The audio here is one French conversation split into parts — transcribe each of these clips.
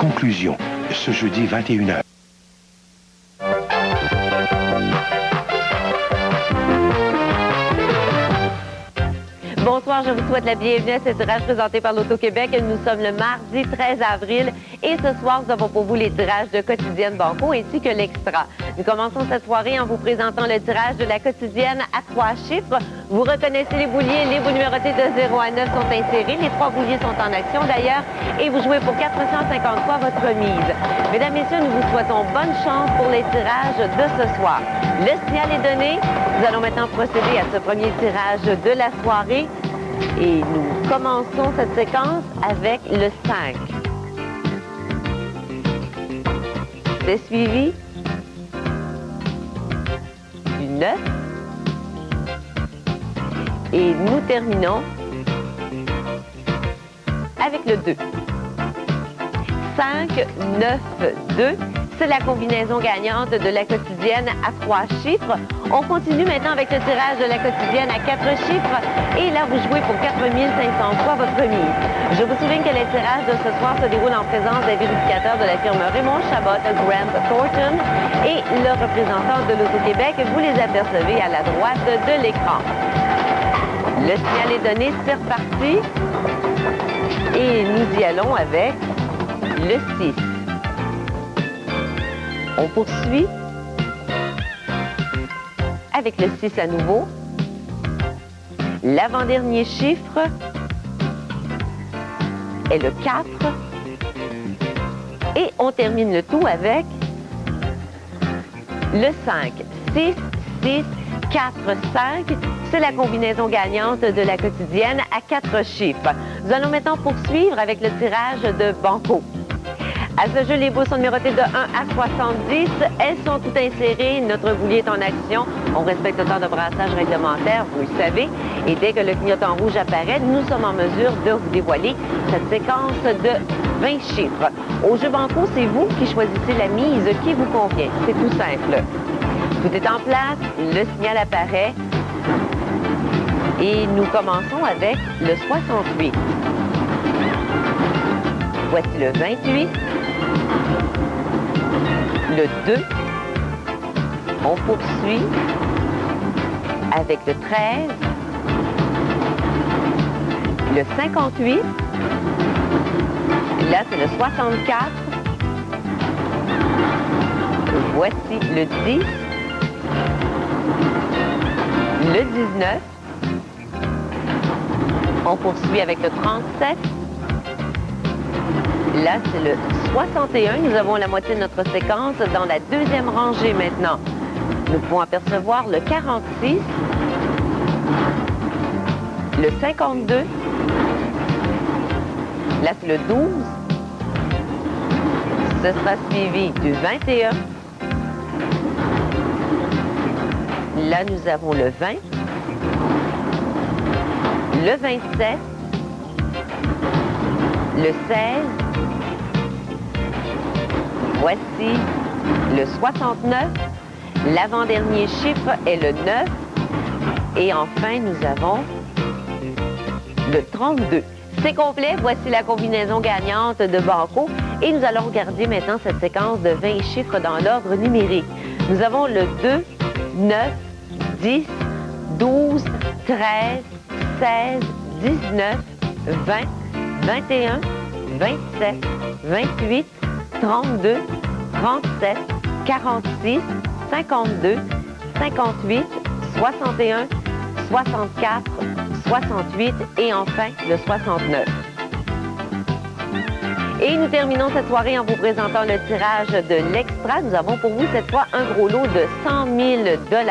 Conclusion, ce jeudi 21h. Bonsoir, je vous souhaite la bienvenue à ce tirage présenté par l'Auto-Québec. Nous sommes le mardi 13 avril et ce soir, nous avons pour vous les tirages de Quotidienne Banco ainsi que l'Extra. Nous commençons cette soirée en vous présentant le tirage de la Quotidienne à 3 chiffres. Vous reconnaissez les bouliers, les bouts numérotés de 0 à 9 sont insérés. Les 3 bouliers sont en action d'ailleurs et vous jouez pour 450 fois votre mise. Mesdames, Messieurs, nous vous souhaitons bonne chance pour les tirages de ce soir. Le signal est donné. Nous allons maintenant procéder à ce premier tirage de la soirée. Et nous commençons cette séquence avec le 5. C'est suivi du 9. Et nous terminons avec le 2. 5, 9, 2. C'est la combinaison gagnante de la quotidienne à 3 chiffres. On continue maintenant avec le tirage de la quotidienne à 4 chiffres. Et là, vous jouez pour 4500 fois votre mise. Je vous souligne que les tirages de ce soir se déroulent en présence des vérificateurs de la firme Raymond Chabot, Grant Thornton et le représentant de l'Auto-Québec. Vous les apercevez à la droite de l'écran. Le signal est donné, c'est reparti. Et nous y allons avec le 6. On poursuit avec le 6 à nouveau. L'avant-dernier chiffre est le 4. Et on termine le tout avec le 5. 6, 6, 4, 5. C'est la combinaison gagnante de la quotidienne à 4 chiffres. Nous allons maintenant poursuivre avec le tirage de Banco. À ce jeu, les bouts sont numérotés de 1 à 70. Elles sont toutes insérées. Notre boulier est en action. On respecte le temps de brassage réglementaire, vous le savez. Et dès que le clignotant rouge apparaît, nous sommes en mesure de vous dévoiler cette séquence de 20 chiffres. Au jeu Banco, c'est vous qui choisissez la mise qui vous convient. C'est tout simple. Tout est en place. Le signal apparaît. Et nous commençons avec le 68. Voici le 28. Le 2. On poursuit avec le 13. Le 58. Là, c'est le 64. Voici le 10. Le 19. On poursuit avec le 37. Là, c'est le 61. Nous avons la moitié de notre séquence dans la deuxième rangée maintenant. Nous pouvons apercevoir le 46, le 52. Là, c'est le 12. Ce sera suivi du 21. Là, nous avons le 20. Le 27, le 16, voici le 69, l'avant-dernier chiffre est le 9, et enfin nous avons le 32. C'est complet, voici la combinaison gagnante de Banco, et nous allons regarder maintenant cette séquence de 20 chiffres dans l'ordre numérique. Nous avons le 2, 9, 10, 12, 13, 16, 19, 20, 21, 27, 28, 32, 37, 46, 52, 58, 61, 64, 68 et enfin le 69. Et nous terminons cette soirée en vous présentant le tirage de l'Extra. Nous avons pour vous cette fois un gros lot de 100 000 $.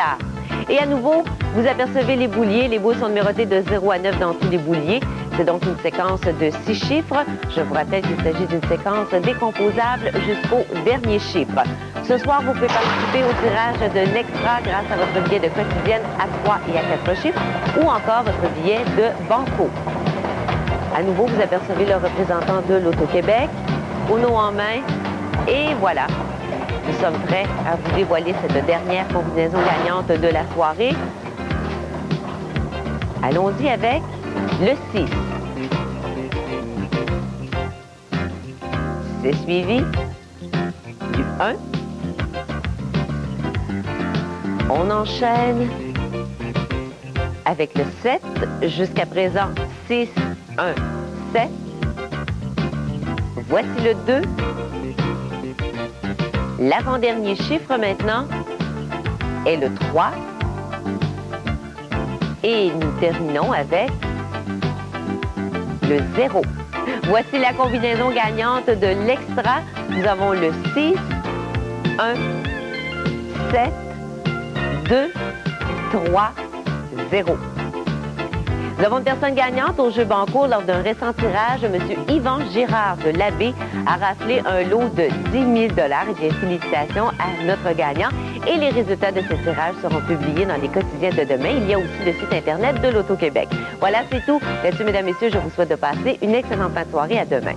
Et à nouveau, vous apercevez les bouliers. Les bouts sont numérotés de 0 à 9 dans tous les bouliers. C'est donc une séquence de 6 chiffres. Je vous rappelle qu'il s'agit d'une séquence décomposable jusqu'au dernier chiffre. Ce soir, vous pouvez participer au tirage de l'Extra grâce à votre billet de quotidienne à 3 et à 4 chiffres ou encore votre billet de Banco. À nouveau, vous apercevez le représentant de l'Auto-Québec, Uno en main, et voilà. Nous sommes prêts à vous dévoiler cette dernière combinaison gagnante de la soirée. Allons-y avec le 6. C'est suivi du 1. On enchaîne avec le 7. Jusqu'à présent, 6, 1, 7. Voici le 2. L'avant-dernier chiffre maintenant est le 3. Et nous terminons avec le 0. Voici la combinaison gagnante de l'Extra. Nous avons le 6, 1, 7, 2, 3, 0. Nous avons une personne gagnante au jeu Banco lors d'un récent tirage. M. Yvan Girard de l'Abbé a raflé un lot de 10 000 $. Et bien, félicitations à notre gagnant. Et les résultats de ce tirage seront publiés dans les quotidiens de demain. Il y a aussi le site Internet de l'Auto-Québec. Voilà, c'est tout. Là-dessus, mesdames, messieurs, je vous souhaite de passer une excellente fin de soirée. À demain.